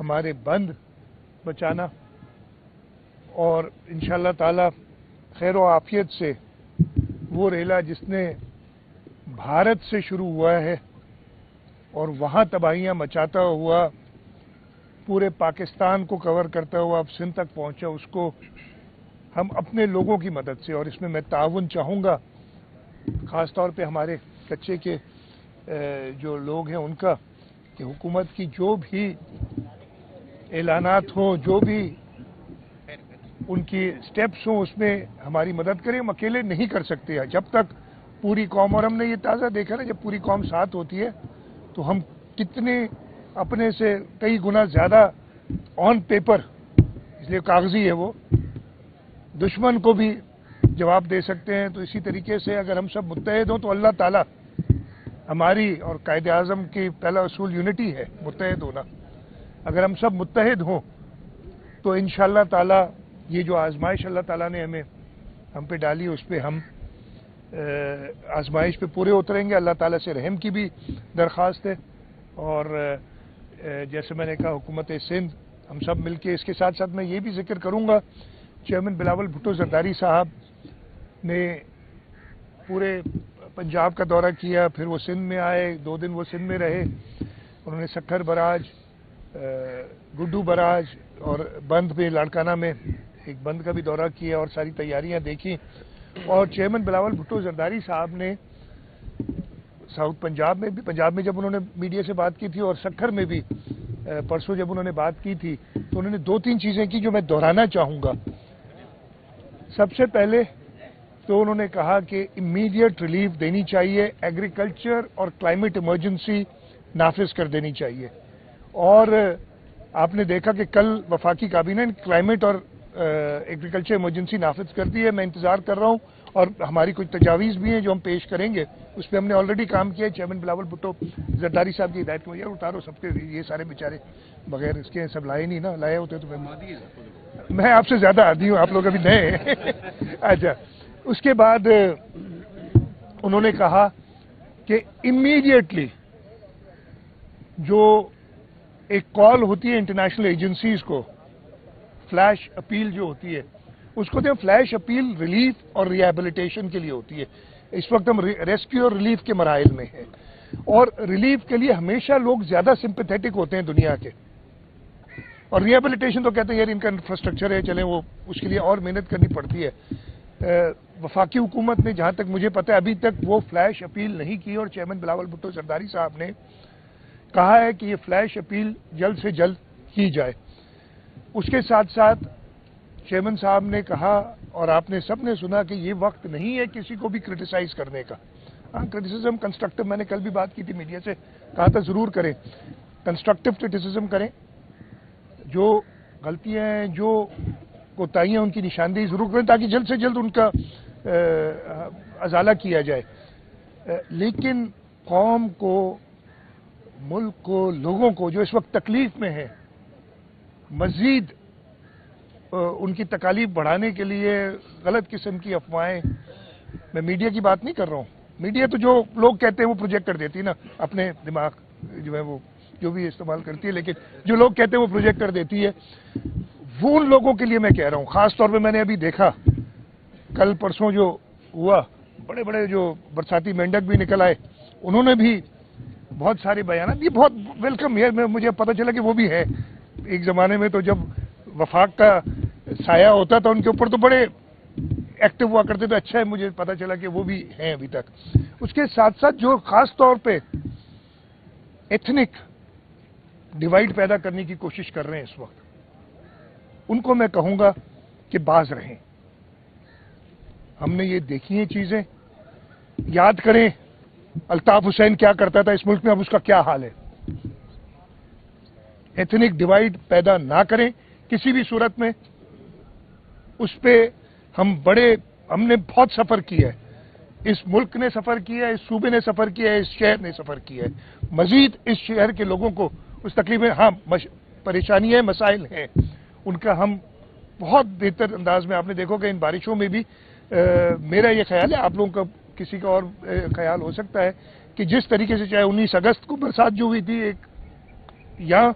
ہمارے بند بچانا اور انشاءاللہ تعالی خیر و عافیت سے وہ ریلا جس نے بھارت سے شروع ہوا ہے اور وہاں تباہیاں مچاتا ہوا پورے پاکستان کو کور کرتا ہوا اب سندھ تک پہنچا، اس کو ہم اپنے لوگوں کی مدد سے، اور اس میں تعاون چاہوں گا خاص طور پہ ہمارے کچے کے جو لوگ ہیں ان کا، کہ حکومت کی جو بھی اعلانات ہوں، جو بھی ان کی سٹیپس ہوں، اس میں ہماری مدد کریں. ہم اکیلے نہیں کر سکتے جب تک پوری قوم، اور ہم نے یہ تازہ دیکھا نا، جب پوری قوم ساتھ ہوتی ہے تو ہم کتنے اپنے سے کئی گنا زیادہ آن پیپر، اس لیے کاغذی ہے وہ، دشمن کو بھی جواب دے سکتے ہیں. تو اسی طریقے سے اگر ہم سب متحد ہوں تو اللہ تعالیٰ ہماری، اور قائد اعظم کی پہلا اصول یونٹی ہے، متحد ہونا. اگر ہم سب متحد ہوں تو انشاءاللہ تعالیٰ یہ جو آزمائش اللہ تعالیٰ نے ہم پہ ڈالی، اس پہ ہم آزمائش پہ پورے اتریں گے. اللہ تعالیٰ سے رحم کی بھی درخواست ہے. اور جیسے میں نے کہا حکومت سندھ ہم سب مل کے، اس کے ساتھ ساتھ میں یہ بھی ذکر کروں گا، چیئرمین بلاول بھٹو زرداری صاحب نے پورے پنجاب کا دورہ کیا، پھر وہ سندھ میں آئے، 2 دن وہ سندھ میں رہے. انہوں نے سکھر براج، گڈو براج اور بند میں لاڑکانہ میں ایک بند کا بھی دورہ کیا اور ساری تیاریاں دیکھی. اور چیئرمین بلاول بھٹو زرداری صاحب نے ساؤتھ پنجاب میں جب انہوں نے میڈیا سے بات کی تھی، اور سکھر میں بھی پرسوں جب انہوں نے بات کی تھی، تو انہوں نے 2-3 چیزیں کی جو میں دہرانا چاہوں گا. سب سے پہلے تو انہوں نے کہا کہ امیڈیٹ ریلیف دینی چاہیے، ایگریکلچر اور کلائمیٹ ایمرجنسی نافذ کر دینی چاہیے. اور آپ نے دیکھا کہ کل وفاقی کابینہ نے کلائمیٹ اور ایگریکلچر ایمرجنسی نافذ کر دی ہے. میں انتظار کر رہا ہوں، اور ہماری کچھ تجاویز بھی ہیں جو ہم پیش کریں گے، اس پہ ہم نے آلریڈی کام کیا ہے. چیئرمین بلاول بھٹو زرداری صاحب کی ہدایت کو یار اتارو سب کے، یہ سارے بیچارے بغیر اس کے سب لائے نہیں نا، لائے ہوتے تو میں آپ سے زیادہ عادی ہوں، آپ لوگ ابھی نئے ہیں. اچھا، اس کے بعد انہوں نے کہا کہ امیڈیٹلی جو ایک کال ہوتی ہے انٹرنیشنل ایجنسیز کو، فلیش اپیل جو ہوتی ہے، اس کو فلیش اپیل ریلیف اور ریہیبلیٹیشن کے لیے ہوتی ہے. اس وقت ہم ریسکیو اور ریلیف کے مراحل میں ہیں، اور ریلیف کے لیے ہمیشہ لوگ زیادہ سمپیتھیٹک ہوتے ہیں دنیا کے، اور ریہیبلیٹیشن تو کہتے ہیں یار ان کا انفراسٹرکچر ہے، چلیں وہ اس کے لیے اور محنت کرنی پڑتی ہے. وفاقی حکومت نے جہاں تک مجھے پتہ ہے ابھی تک وہ فلیش اپیل نہیں کی، اور چیئرمین بلاول بھٹو زرداری صاحب نے کہا ہے کہ یہ فلیش اپیل جلد سے جلد کی جائے. اس کے ساتھ ساتھ چیئرمین صاحب نے کہا، اور آپ نے سب نے سنا، کہ یہ وقت نہیں ہے کسی کو بھی کرٹیسائز کرنے کا. ہاں، کرٹیسزم کنسٹرکٹیو، میں نے کل بھی بات کی تھی میڈیا سے، کہا تھا ضرور کریں، کنسٹرکٹیو کرٹیسزم کریں، جو غلطیاں ہیں، جو کوتاہیاں ان کی نشاندہی ضرور کریں تاکہ جلد سے جلد ان کا ازالہ کیا جائے. لیکن قوم کو، ملک کو، لوگوں کو جو اس وقت تکلیف میں ہیں، مزید ان کی تکالیف بڑھانے کے لیے غلط قسم کی افواہیں، میں میڈیا کی بات نہیں کر رہا ہوں، میڈیا تو جو لوگ کہتے ہیں وہ پروجیکٹ کر دیتی ہے نا، اپنے دماغ جو ہے وہ جو بھی استعمال کرتی ہے، لیکن جو لوگ کہتے ہیں وہ پروجیکٹ کر دیتی ہے. وہ ان لوگوں کے لیے میں کہہ رہا ہوں. خاص طور پہ میں نے ابھی دیکھا کل پرسوں جو ہوا، بڑے بڑے جو برساتی مینڈک بھی نکل آئے، انہوں نے بھی بہت سارے بیانات، یہ بہت ویلکم ہے. مجھے پتہ چلا کہ وہ بھی ہے. ایک زمانے میں تو جب وفاق کا سایہ ہوتا تھا ان کے اوپر تو بڑے ایکٹیو ہوا کرتے تھے. اچھا ہے، مجھے پتہ چلا کہ وہ بھی ہیں ابھی تک. اس کے ساتھ ساتھ جو خاص طور پہ ایتھنک ڈیوائیڈ پیدا کرنے کی کوشش کر رہے ہیں اس وقت، ان کو میں کہوں گا کہ باز رہیں. ہم نے یہ دیکھی ہیں چیزیں، یاد کریں الطاف حسین کیا کرتا تھا اس ملک میں، اب اس کا کیا حال ہے. ایتھنک ڈیوائیڈ پیدا نہ کریں کسی بھی صورت میں. اس پہ ہم نے بہت سفر کیا ہے، اس ملک نے سفر کیا ہے، اس صوبے نے سفر کیا ہے، اس شہر نے سفر کیا ہے. مزید اس شہر کے لوگوں کو اس تکلیف میں، ہاں پریشانیاں، مسائل ہیں، ان کا ہم بہت بہتر انداز میں، آپ نے دیکھو کہ ان بارشوں میں بھی میرا یہ خیال ہے، آپ لوگوں کا کسی کا اور خیال ہو سکتا ہے، کہ جس طریقے سے چاہے 19 اگست کو برسات جو ہوئی تھی ایک یہاں،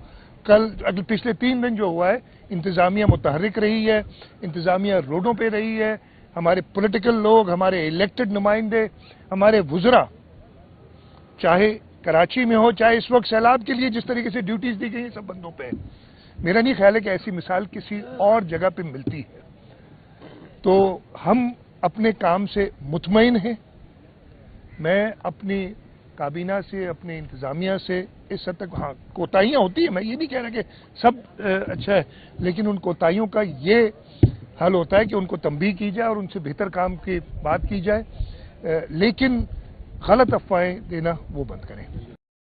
کل پچھلے 3 دن جو ہوا ہے، انتظامیہ متحرک رہی ہے، انتظامیہ روڈوں پہ رہی ہے، ہمارے پولیٹیکل لوگ، ہمارے الیکٹڈ نمائندے، ہمارے وزراء، چاہے کراچی میں ہو، چاہے اس وقت سیلاب کے لیے جس طریقے سے ڈیوٹیز دی گئی ہیں، سب بندوں پہ ہے۔ میرا نہیں خیال ہے کہ ایسی مثال کسی اور جگہ پہ ملتی ہے۔ تو ہم اپنے کام سے مطمئن ہیں۔ میں اپنی کابینہ سے، اپنے انتظامیہ سے اس حد تک، ہاں کوتاہیاں ہوتی ہیں، میں یہ نہیں کہہ رہا کہ سب اچھا ہے، لیکن ان کوتاہیوں کا یہ حل ہوتا ہے کہ ان کو تنبیہ کی جائے اور ان سے بہتر کام کی بات کی جائے، لیکن غلط افواہیں دینا وہ بند کریں۔